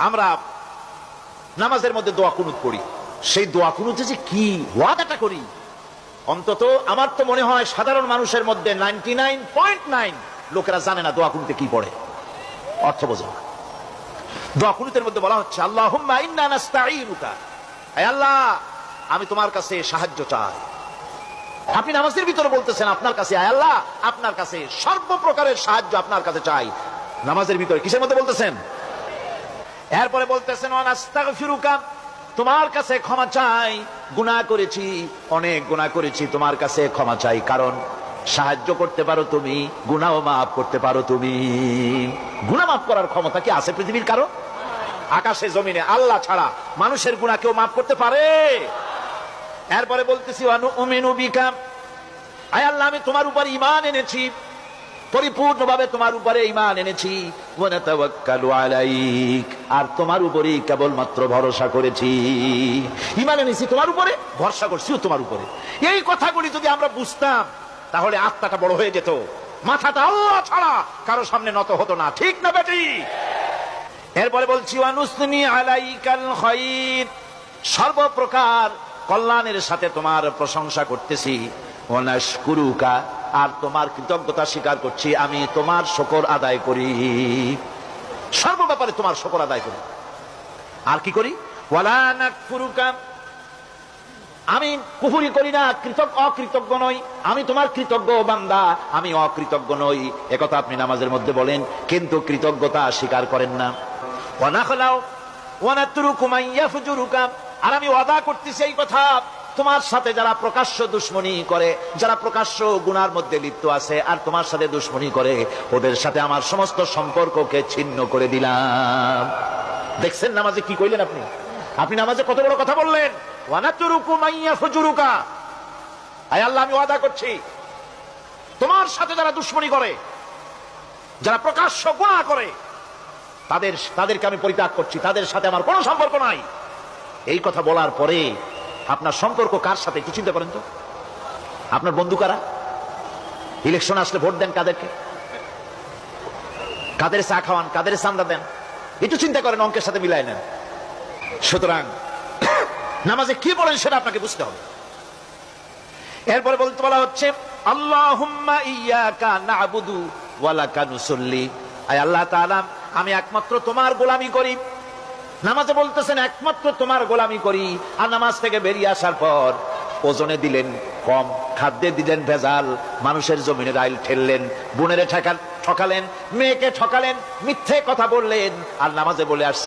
আমরা নামাজের মধ্যে দোয়া কুনুত পড়ি, সেই দোয়া কুনুতে যে কি ওয়াদাটা করি, অন্তত আমার তো মনে হয় সাধারণ মানুষের মধ্যে 99.9 লোকেরা জানে না দোয়া কুনুতে কি পড়ে, অর্থ বোঝে না। দোয়া কুনুতের মধ্যে বলা হচ্ছে আল্লাহুম্মা ইন্না নাস্তাঈনুকা, হে আল্লাহ আমি তোমার কাছে সাহায্য চাই। আপনি নামাজের ভিতরে বলতেছেন আপনার কাছে, হে আল্লাহ আপনার কাছে সর্বপ্রকারের সাহায্য আপনার কাছে চাই। নামাজের ভিতরে কিসের মধ্যে বলতেছেন? এরপরে বলতেছেন ওয়া নাস্তাগফিরুকা, তোমার কাছে ক্ষমা চাই, গুনাহ করেছি, অনেক গুনাহ করেছি, তোমার কাছে ক্ষমা চাই, কারণ সাহায্য করতে পারো তুমি, গুনাহও মাফ করতে পারো তুমি। গুনাহ মাফ করার ক্ষমতা কি আছে পৃথিবীর কারো? আকাশে জমিনে আল্লাহ ছাড়া মানুষের গুনাহ কেউ মাফ করতে পারে? এরপরে বলতেছি ওয়া নুমিনু বিকা, আয় আল্লাহ আমি তোমার উপর ঈমান এনেছি, পরিপূর্ণভাবে তোমার উপরে ঈমান এনেছি, ওয়া নাতাওয়াক্কালু আলাইক, আর তোমার উপরেই কেবলমাত্র ভরসা করেছি। ঈমান এনেছি তোমার উপরে, ভরসা করছিও তোমার উপরে। এই কথাগুলি যদি আমরা বুঝতাম তাহলে আত্মাটা বড় হয়ে যেত, মাথাটা আল্লাহ ছাড়া কারো সামনে নত হতো না, ঠিক না বেটি? এরপরে বলছি ওয়া নুসনি আলাইকাল খায়র, সর্বপ্রকার কল্যাণের সাথে তোমার প্রশংসা করতেছি, ওয়া নাশকুরুকা, আর তোমার কৃতজ্ঞতা স্বীকার করছি, আমি তোমার শুকর আদায় করি, সর্ব ব্যাপারে তোমার শুকর আদায় করি। আর কি করি? ওয়ালা নাকফুরুকা, আমি কুফরি করি না, অকৃতজ্ঞ নই, আমি তোমার কৃতজ্ঞ বান্দা, আমি অকৃতজ্ঞ নই, একথা আপনি নামাজের মধ্যে বলেন, কিন্তু কৃতজ্ঞতা স্বীকার করেন না। ওয়া নাখলাউ ওয়া নাতরুকু মান ইয়াফজুরুকা, আর আমি ওয়াদা করতেছি এই কথা, তোমার সাথে যারা প্রকাশ্য দুশমনি করে, যারা প্রকাশ্য গুনার মধ্যে লিপ্ত আছে আর তোমার সাথে দুশমনি করে, ওদের সাথে আমার সমস্ত সম্পর্ককে ছিন্ন করে দিলাম। দেখছেন নামাজে কি কইলেন আপনি? আপনি নামাজে কত বড় কথা বললেন, ওয়া নাতরুকু মান ইয়াফজুরুকা, আয় আল্লাহ আমি ওয়াদা করছি তোমার সাথে যারা দুশমনি করে, যারা প্রকাশ্য গুনাহ করে, তাদেরকে আমি পরিত্যাগ করছি, তাদের সাথে আমার কোনো সম্পর্ক নাই। এই কথা বলার পরে আপনার সম্পর্ক কার সাথে একটু চিন্তা করেন তো। আপনার বন্ধু কারা? ইলেকশন আসলে ভোট দেন কাদেরকে? কাদের চা খাওয়ান, কাদের চান্দা দেন? একটু চিন্তা করেন, অঙ্কের সাথে মিলাই নেন। সুতরাং নামাজে কি বলেন সেটা আপনাকে বুঝতে হবে। এরপরে বলতে বলা হচ্ছে আল্লাহুম্মা ইয়্যাকা না'বুদু ওয়া লাকা নুসাল্লি, আয় আল্লাহ তাআলা আমি একমাত্র তোমার গোলামি করি। নামাজে বলতেছেন একমাত্র তোমার গোলামি করি, আর নামাজ থেকে বেরিয়ে আসার পর ওজনে দিলেন কম, খাদ্যে দিলেন ভেজাল, মানুষের জমিনে রাইল ঠেললেন, বোনেরে ঠকালেন, মেয়েকে ঠকালেন, মিথ্যে কথা বললেন, আর নামাজে বলে আসছেন